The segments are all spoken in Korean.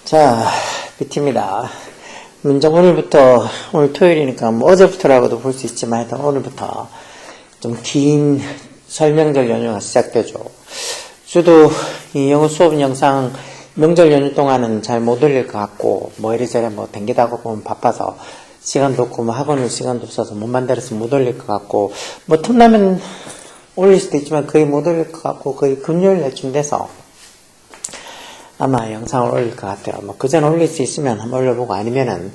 자, BT입니다. 문장 오늘부터, 오늘 토요일이니까 뭐 어제부터라고도 볼 수 있지만 일단 오늘부터 좀 긴 설명절 연휴가 시작되죠. 저도 이 영어 수업 영상 명절 연휴 동안은 잘 못 올릴 것 같고, 뭐 이래저래 뭐 댕기다가 보면 바빠서 시간도 없고, 뭐 학원 올 시간도 없어서 못 만들어서 못 올릴 것 같고, 뭐 틈나면 올릴 수도 있지만 거의 못 올릴 것 같고, 거의 금요일날쯤 돼서 아마 영상을 올릴 것 같아요. 뭐 그전 올릴 수 있으면 한번 올려보고, 아니면은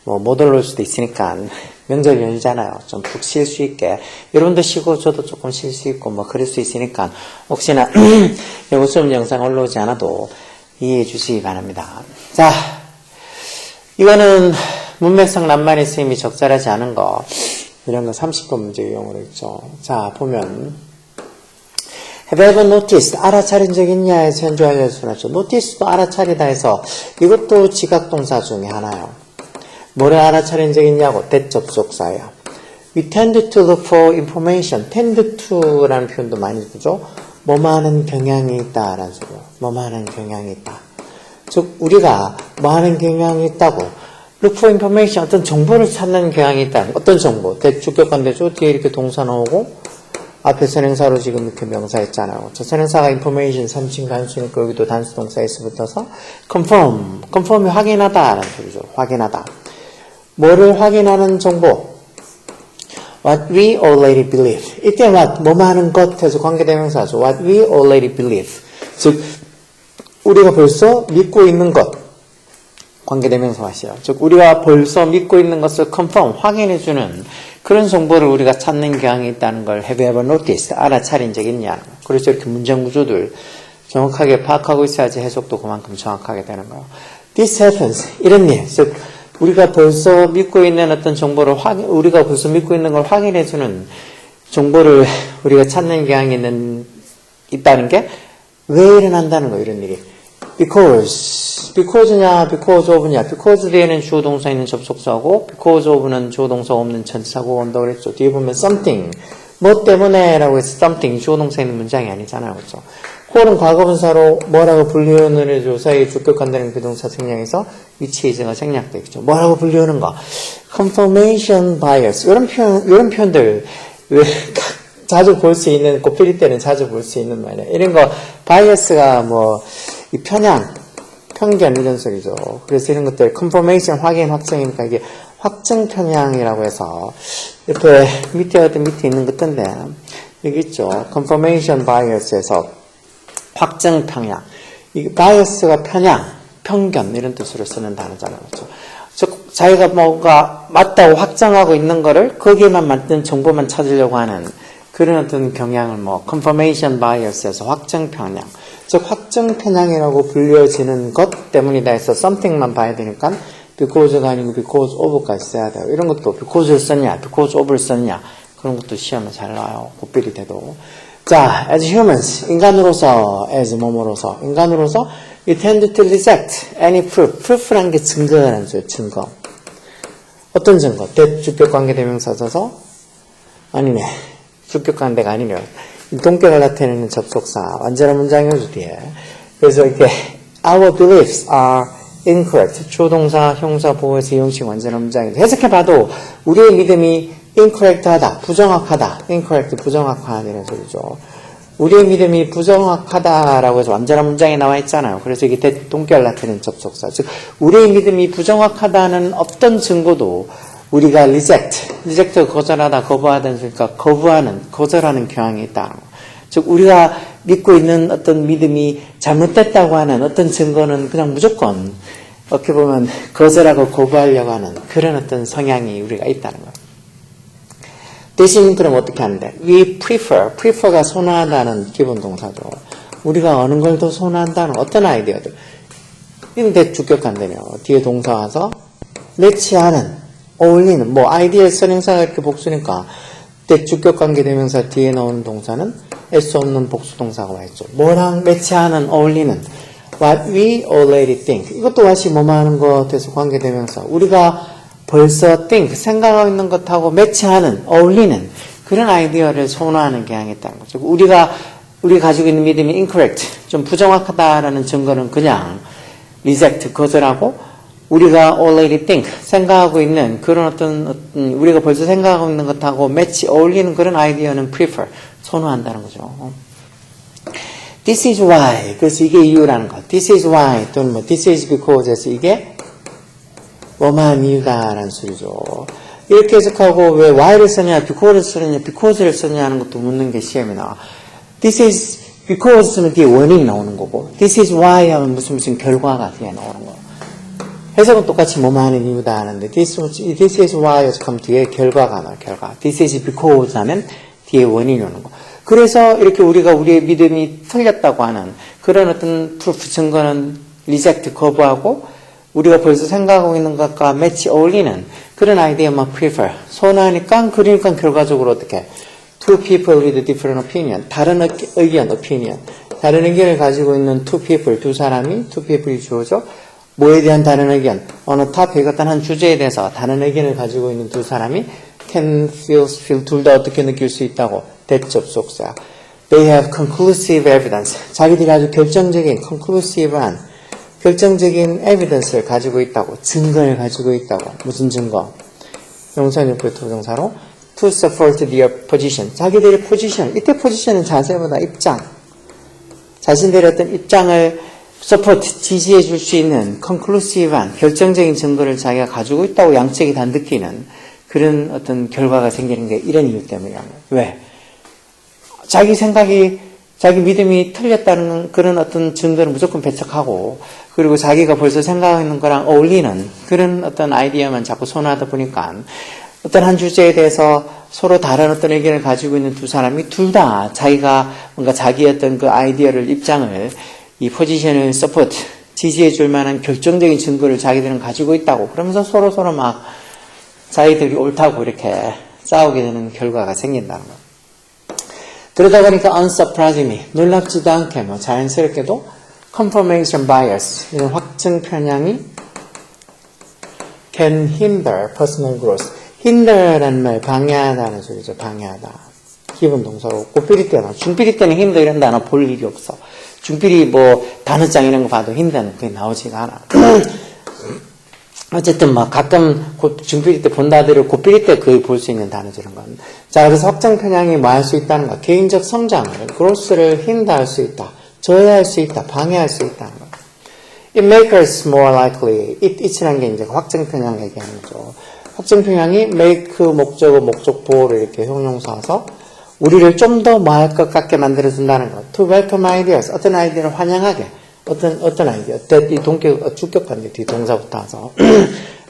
뭐 못 올릴 수도 있으니까 명절 연휴잖아요. 좀 푹 쉴 수 있게, 여러분도 쉬고 저도 조금 쉴 수 있고 뭐 그럴 수 있으니까 혹시나 영어 수업 영상 올라오지 않아도 이해해 주시기 바랍니다. 자, 이거는 문맥상 낱말의 쓰임이 적절하지 않은 거, 이런 거 30번 문제 유형으로 있죠. 자, 보면 Have you ever noticed? 알아차린 적 있냐에서 현주하려 수나죠. notice도 알아차리다 해서 이것도 지각동사 중에 하나요. 뭐를 알아차린 적 있냐고, that 접속사예요. We tend to look for information. tend to라는 표현도 많이 보죠. 뭐하는 경향이 있다 라는 소리요. 뭐하는 경향이 있다. 즉 우리가 뭐하는 경향이 있다고, look for information, 어떤 정보를 찾는 경향이 있다. 어떤 정보? 주격관대죠. 뒤에 이렇게 동사 나오고 앞에 선행사로 지금 이렇게 명사 했잖아요. 저 선행사가 information 3층 단수니까 여기도 단수 동사 S 붙어서 confirm. confirm이 확인하다 라는 소리죠. 확인하다. 뭐를 확인하는 정보? What we already believe. 이때 what, 뭐하는 것에서 관계대명사죠. What we already believe. 즉 우리가 벌써 믿고 있는 것. 관계대명사 하시요. 즉 우리가 벌써 믿고 있는 것을 confirm, 확인해주는 그런 정보를 우리가 찾는 경향이 있다는 걸 have you ever noticed? 알아차린 적 있냐? 그래서 이렇게 문장 구조들 정확하게 파악하고 있어야지 해석도 그만큼 정확하게 되는 거예요. This happens. 이런 일. 즉 우리가 벌써 믿고 있는 어떤 정보를 우리가 벌써 믿고 있는 걸 확인해주는 정보를 우리가 찾는 경향이 있다는 게 왜 일어난다는 거예요, 이런 일이. Because냐, because of냐. because 뒤에는 주어 동사 있는 접속사고, because of는 주어 동사 없는 전치사고 온다고 그랬죠. 뒤에 보면 something, 뭐 때문에 라고 해서 something, 주어 동사 있는 문장이 아니잖아요. 그렇죠? who는 과거분사로 뭐라고 불리우는 의 조사에 주격한다는 비동사 생략해서 위치 이제가 생략되어 있죠. 뭐라고 불리우는 거. confirmation bias. 이런 표현들, 자주 볼 수 있는, 고필이 때는 자주 볼 수 있는 말이에요. 이런 거, bias가 뭐, 이 편견 이런 소리죠. 그래서 이런 것들 confirmation 확인 확정이니까 이게 확정 편향이라고 해서 옆에 밑에 있는 것던데 여기 있죠. confirmation bias에서 확정 편향. 이 bias가 편견 이런 뜻으로 쓰는 단어잖아요. 그렇죠? 즉 자기가 뭔가 맞다고 확정하고 있는 거를 거기에만 맞는 정보만 찾으려고 하는 그런 어떤 경향을 confirmation bias에서 확정 편향. 즉 확정 편향이라고 불려지는 것 때문이다 해서 something만 봐야 되니까 because가 아니고 because of까지 써야 돼요. 이런 것도 because를 썼냐, because of를 썼냐, 그런 것도 시험에 잘 나와요. 고필이 돼도. 자, as humans, 인간으로서, as 뭐뭐로서, 인간으로서 you tend to reject any proof. proof란 게 증거라는 거죠. 증거. 어떤 증거? 주격관계대명사 써서 아니네. 주격관계가 아니네요. 동격을 나타내는 접속사, 완전한 문장이죠, 뒤에. 그래서 이렇게, our beliefs are incorrect. 조동사, 형사, 보호에서 이용식 완전한 문장이죠. 해석해봐도, 우리의 믿음이 incorrect 하다, 부정확하다. incorrect, 부정확한 이런 소리죠. 우리의 믿음이 부정확하다라고 해서 완전한 문장이 나와 있잖아요. 그래서 이게 동격을 나타내는 접속사. 즉, 우리의 믿음이 부정확하다는 어떤 증거도 우리가 reject 거절하다, 거부하다는 소리니까 거절하는 경향이 있다. 즉 우리가 믿고 있는 어떤 믿음이 잘못됐다고 하는 어떤 증거는 그냥 무조건 어떻게 보면 거절하고 거부하려고 하는 그런 어떤 성향이 우리가 있다는 거예요. 대신 그럼 어떻게 하는데? We prefer가 선호하다는 기본 동사죠. 우리가 어느 걸 더 선호한다는 어떤 아이디어들. 이런 주격한다며. 뒤에 동사 와서 매치하는, 어울리는, 아이디어 선행사가 이렇게 복수니까 주격관계대명사 뒤에 나오는 동사는 S 없는 복수동사가 와 있죠. 뭐랑 매치하는, 어울리는. What we already think. 이것도 다시 뭐만 하는 것에서 관계대명사. 우리가 벌써 think, 생각하고 있는 것하고 매치하는, 어울리는 그런 아이디어를 선호하는 경향이 있다는 거죠. 우리가 가지고 있는 믿음이 incorrect, 좀 부정확하다라는 증거는 그냥 reject, 거절하고 우리가 already think, 생각하고 있는 그런 어떤 우리가 벌써 생각하고 있는 것하고 매치, 어울리는 그런 아이디어는 prefer, 선호한다는 거죠. This is why, 그래서 이게 이유라는 거. This is why 또는 뭐 this is because에서 이게 뭐만 이유다라는 소리죠. 이렇게 해석하고 왜 why를 쓰냐, because를 쓰냐, because를 쓰냐 하는 것도 묻는 게 시험에 나와. This is because 쓰면 뒤에 원인이 나오는 거고, this is why 하면 무슨 결과가 뒤에 나오는 거. 해석은 똑같이 뭐만 하는 이유다 하는데, this is why 해석하면 뒤에 결과가 나와요, 결과. This is because 하면 뒤에 원인이 오는 거. 그래서 이렇게 우리가 우리의 믿음이 틀렸다고 하는 그런 어떤 proof, 증거는 reject, 거부하고 우리가 벌써 생각하고 있는 것과 매치 어울리는 그런 아이디어만 prefer, 선호하니까 그러니까 결과적으로 어떻게 two people with different opinion, 다른 의견, opinion, 다른 의견을 가지고 있는 two people, 두 사람이, two people이 주어져 뭐에 대한 다른 의견, 어느 topic, 어떤 한 주제에 대해서 다른 의견을 가지고 있는 두 사람이 can feel 둘 다 어떻게 느낄 수 있다고 대접속사. They have conclusive evidence. 자기들이 아주 결정적인 conclusive한 결정적인 evidence를 가지고 있다고, 증거를 가지고 있다고. 무슨 증거? 명사형용법 부정사로 to support their position. 자기들의 포지션. 이때 포지션은 자세보다 입장. 자신들의 어떤 입장을 support, 지지해 줄 수 있는 conclusive한 결정적인 증거를 자기가 가지고 있다고 양측이 다 느끼는 그런 어떤 결과가 생기는 게 이런 이유 때문이라는 거예요. 왜? 자기 생각이, 자기 믿음이 틀렸다는 그런 어떤 증거를 무조건 배척하고, 그리고 자기가 벌써 생각하는 거랑 어울리는 그런 어떤 아이디어만 자꾸 선호하다 보니까 어떤 한 주제에 대해서 서로 다른 어떤 의견을 가지고 있는 두 사람이 둘 다 자기가 뭔가 자기의 어떤 그 아이디어를, 입장을, 이 포지션을 서포트, 지지해 줄 만한 결정적인 증거를 자기들은 가지고 있다고. 그러면서 서로 막 자기들이 옳다고 이렇게 싸우게 되는 결과가 생긴다는 거. 그러다 보니까 unsurprisingly, 놀랍지도 않게 뭐 자연스럽게도 confirmation bias, 이런 확증 편향이 can hinder personal growth. hinder라는 말, 방해하다는 소리죠. 방해하다. 기본 동사로 고삐리 때나 중삐리 때는 hinder 이런 단어 볼 일이 없어. 중삐리 뭐 단어장 이런 거 봐도 hinder는 그게 나오지가 않아. 어쨌든 막 가끔 중삐리 때 본다들을 고삐리 때 거의 볼 수 있는 단어죠, 이런 건. 자, 그래서 확정 편향이 뭐 할 수 있다는 거. 개인적 성장을, growth를 hinder할 수 있다. 저해할 수 있다. 방해할 수 있다는 거. It makes us more likely. it이라는 게 이제 확정 편향 얘기하는 거죠. 확정 편향이 make 목적어, 목적 보호를 이렇게 형용사서 우리를 좀 더 뭐 할 것 같게 만들어준다는 거. To welcome ideas. 어떤 아이디어를 환영하게. 어떤 아이디어. 이 동격, 주격관계 뒤 동사부터 와서.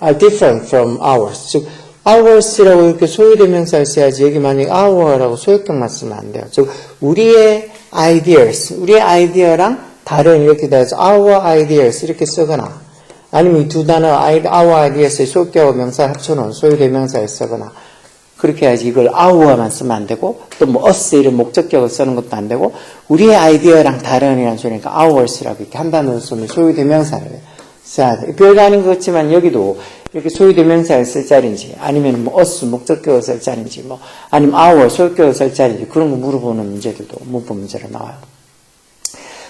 are different from ours. 즉, ours라고 이렇게 소유대명사를 써야지 여기 만약에 our라고 소유격만 쓰면 안 돼요. 즉, 우리의 ideas. 우리의 아이디어랑 다른 이렇게 돼서 our ideas 이렇게 쓰거나 아니면 이 두 단어 our ideas의 소유격과 명사를 합쳐놓은 소유대명사를 쓰거나 그렇게 해야지 이걸 our만 쓰면 안 되고 또 뭐 us 이런 목적격을 쓰는 것도 안 되고 우리의 아이디어랑 다른이라는 소리니까 ours라고 이렇게 한 단어를 쓰면 소유대명사를 써야 돼. 별거 아닌 것 같지만 여기도 이렇게 소유대명사를 쓸 자리인지 아니면 뭐 us 목적격을 쓸 자리인지 뭐 아니면 our 소유격을 쓸 자리인지 그런 거 물어보는 문제들도 문법 문제로 나와요.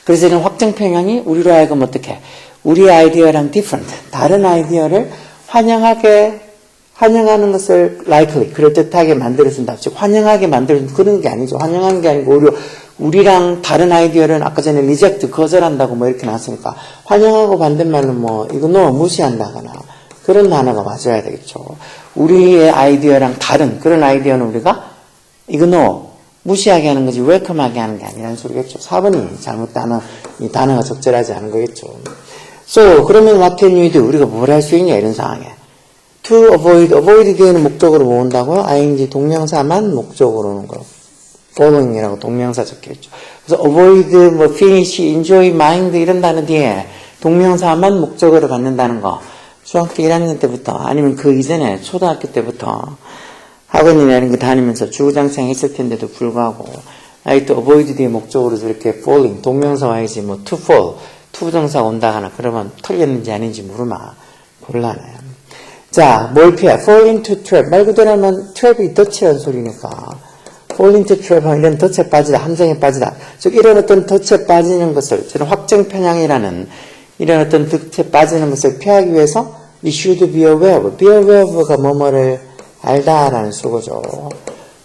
그래서 이런 확정 편향이 우리로 하여금 어떻게 우리 아이디어랑 different 다른 아이디어를 환영하는 것을 likely 그럴듯하게 만들어준다. 즉 환영하게 만들어준 그런 게 아니죠. 환영하는 게 아니고 우리랑 다른 아이디어를 아까 전에 reject 거절한다고 뭐 이렇게 나왔으니까 환영하고 반대말로 뭐 ignore 무시한다거나 그런 단어가 맞아야 되겠죠. 우리의 아이디어랑 다른 그런 아이디어는 우리가 ignore 무시하게 하는 거지 welcome하게 하는 게 아니라는 소리겠죠. 4번이 잘못 이 단어가 적절하지 않은 거겠죠. So 그러면 what can you do? 우리가 뭘 할 수 있냐 이런 상황에 to avoid 뒤에는 목적으로 모은다고요? ing 동명사만 목적으로 오는 거. following이라고 동명사 적혀있죠. 그래서 avoid, 뭐 finish, enjoy, mind 이런 단어 뒤에 동명사만 목적으로 갖는다는 거. 중학교 1학년 때부터 아니면 그 이전에 초등학교 때부터 학원이나 이런 거 다니면서 주구장창 했을 텐데도 불구하고 아직도 avoid 뒤에 목적으로 저렇게 falling 동명사 와야지 뭐 to fall 투부정사 온다거나 그러면 틀렸는지 아닌지 모르면 곤란해요. 자, 뭘 피해? fall into trap. 말 그대로 하면 trap이 덫이라는 소리니까 fall into trap, 이런 덫에 빠지다, 함정에 빠지다. 즉, 이런 어떤 덫에 빠지는 것을, 저는 확정 편향이라는 이런 어떤 덫에 빠지는 것을 피하기 위해서 we should be aware of. be aware of가 뭐뭐를 알다라는 수고죠.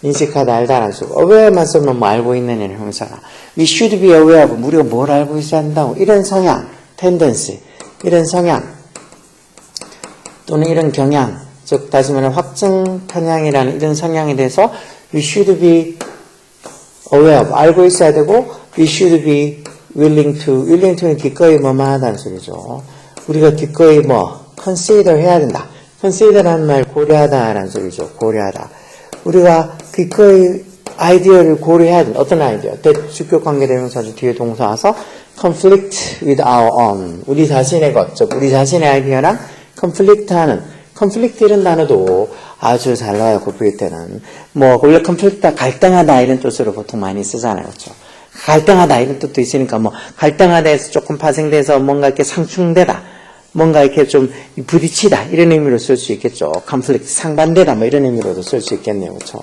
인식하다, 알다라는 수고. aware만 쓰면 뭐 알고 있는 이런 형사나. we should be aware of. 우리가 뭘 알고 있어야 한다고. 이런 성향, tendency, 이런 성향, 또는 이런 경향, 즉, 다시 말하면 확정 편향이라는 이런 성향에 대해서 we should be aware of. 알고 있어야 되고, we should be willing to는 기꺼이 뭐만 하다는 소리죠. 우리가 기꺼이 consider 해야 된다. consider라는 말 고려하다라는 소리죠. 고려하다. 우리가 기꺼이 아이디어를 고려해야 된다. 어떤 아이디어? 주격 관계대명사죠. 뒤에 동사 와서 conflict with our own. 우리 자신의 것, 즉 우리 자신의 아이디어랑 conflict하는, conflict 이런 단어도 아주 잘 나와요. 곱씹을 때는. 원래 conflict다, 갈등하다 이런 뜻으로 보통 많이 쓰잖아요. 그렇죠? 갈등하다 이런 뜻도 있으니까 갈등하다에서 조금 파생돼서 뭔가 이렇게 상충되다, 뭔가 이렇게 좀 부딪히다 이런 의미로 쓸 수 있겠죠. conflict, 상반되다 이런 의미로도 쓸 수 있겠네요. 그렇죠?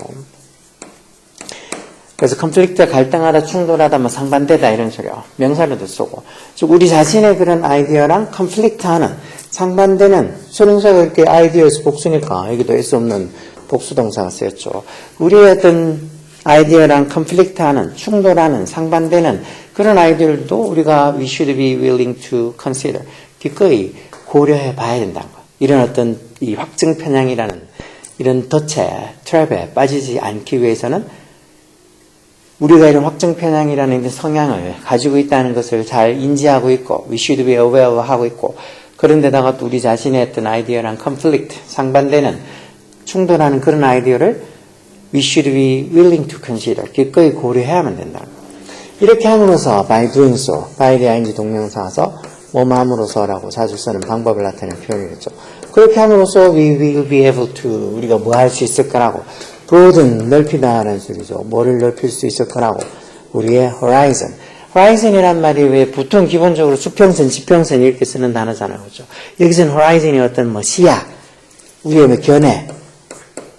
그래서 conflict가 갈등하다, 충돌하다, 상반되다 이런 소리요. 명사로도 쓰고. 즉 우리 자신의 그런 아이디어랑 conflict하는, 상반되는, 수능사가 이렇게 아이디어에서 복수니까 여기도 S 없는 복수동사가 쓰였죠. 우리의 어떤 아이디어랑 conflict하는, 충돌하는, 상반되는 그런 아이디어들도 우리가 we should be willing to consider, 기꺼이 고려해 봐야 된다는 거. 이런 어떤 이 확증 편향이라는 이런 덫에, 트랩에 빠지지 않기 위해서는 우리가 이런 확증 편향이라는 성향을 가지고 있다는 것을 잘 인지하고 있고, we should be aware 하고 있고, 그런데다가 또 우리 자신의 어떤 아이디어랑 conflict, 상반되는, 충돌하는 그런 아이디어를 we should be willing to consider, 기꺼이 고려해야만 된다. 이렇게 함으로써 by doing so, by the ing 동명사에서 뭐함으로써라고 자주 쓰는 방법을 나타내는 표현이겠죠. 그렇게 함으로써 we will be able to, 우리가 뭐 할 수 있을 거라고, broaden, 넓히다라는 소리죠. 뭐를 넓힐 수 있을 거라고, 우리의 horizon. horizon이란 말이 왜 보통 기본적으로 수평선, 지평선 이렇게 쓰는 단어잖아요. 그렇죠? 여기서는 horizon이 어떤 시야, 우리의 견해,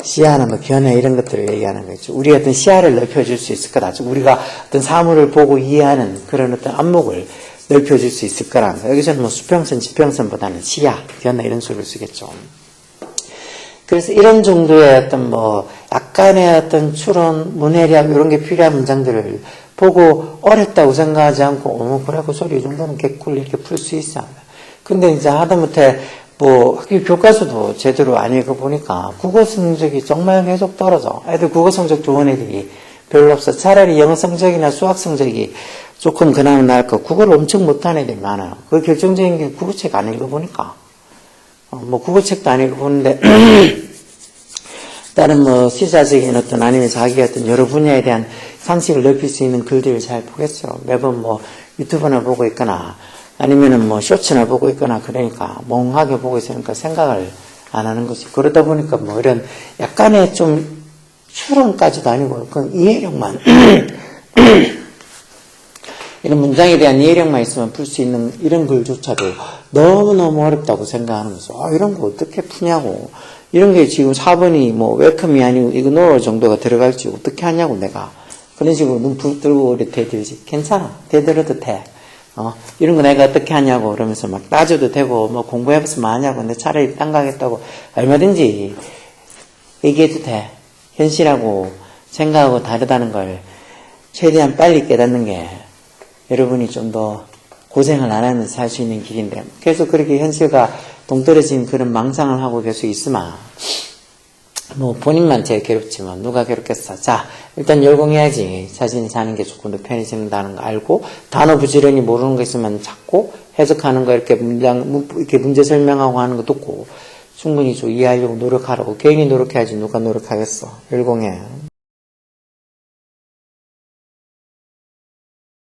시야나 견해 이런 것들을 얘기하는 거죠. 우리의 어떤 시야를 넓혀줄 수 있을 거다. 즉 우리가 어떤 사물을 보고 이해하는 그런 어떤 안목을 넓혀줄 수 있을 거라는 거. 여기서는 수평선, 지평선보다는 시야, 견해 이런 소리를 쓰겠죠. 그래서 이런 정도의 어떤 약간의 어떤 추론, 문해력 이런 게 필요한 문장들을 보고 어렵다고 생각하지 않고, 그래, 그 소리 이 정도는 개꿀 이렇게 풀 수 있어. 근데 이제 하다못해 학교 교과서도 제대로 안 읽어보니까 국어 성적이 정말 계속 떨어져. 애들 국어 성적 좋은 애들이 별로 없어. 차라리 영어 성적이나 수학 성적이 조금 그나마 나을 거. 국어를 엄청 못하는 애들이 많아요. 그 결정적인 게 국어책 안 읽어보니까. 국어책도 안 읽어보는데, 다른 시사적인 어떤 아니면 자기가 어떤 여러 분야에 대한 상식을 넓힐 수 있는 글들을 잘 보겠죠. 매번 유튜브나 보고 있거나, 아니면은 쇼츠나 보고 있거나 그러니까 멍하게 보고 있으니까 생각을 안 하는 거지. 그러다 보니까 이런 약간의 좀 추론까지도 아니고, 그건 이해력만. 이런 문장에 대한 이해력만 있으면 풀 수 있는 이런 글조차도 너무너무 어렵다고 생각하는 거죠. 이런 거 어떻게 푸냐고. 이런 게 지금 4번이 웰컴이 아니고 이그노어 정도가 들어갈지 어떻게 하냐고 내가. 그런 식으로 눈 붙들고 이렇게 대들지. 괜찮아. 대들어도 돼. 이런 거 내가 어떻게 하냐고 그러면서 따져도 되고 공부해봐서 뭐 하냐고. 근데 차라리 딴 가겠다고 얼마든지 얘기해도 돼. 현실하고 생각하고 다르다는 걸 최대한 빨리 깨닫는 게 여러분이 좀 더 고생을 안 하면서 살 수 있는 길인데, 계속 그렇게 현실과 동떨어진 그런 망상을 하고 계속 있으면 본인만 제일 괴롭지만 누가 괴롭겠어. 자, 일단 열공해야지 자신이 사는 게 조금 더 편해진다는 거 알고, 단어 부지런히 모르는 거 있으면 찾고 해석하는 거 이렇게 문제 설명하고 하는 거 듣고 충분히 좀 이해하려고 노력하라고. 개인이 노력해야지 누가 노력하겠어. 열공해.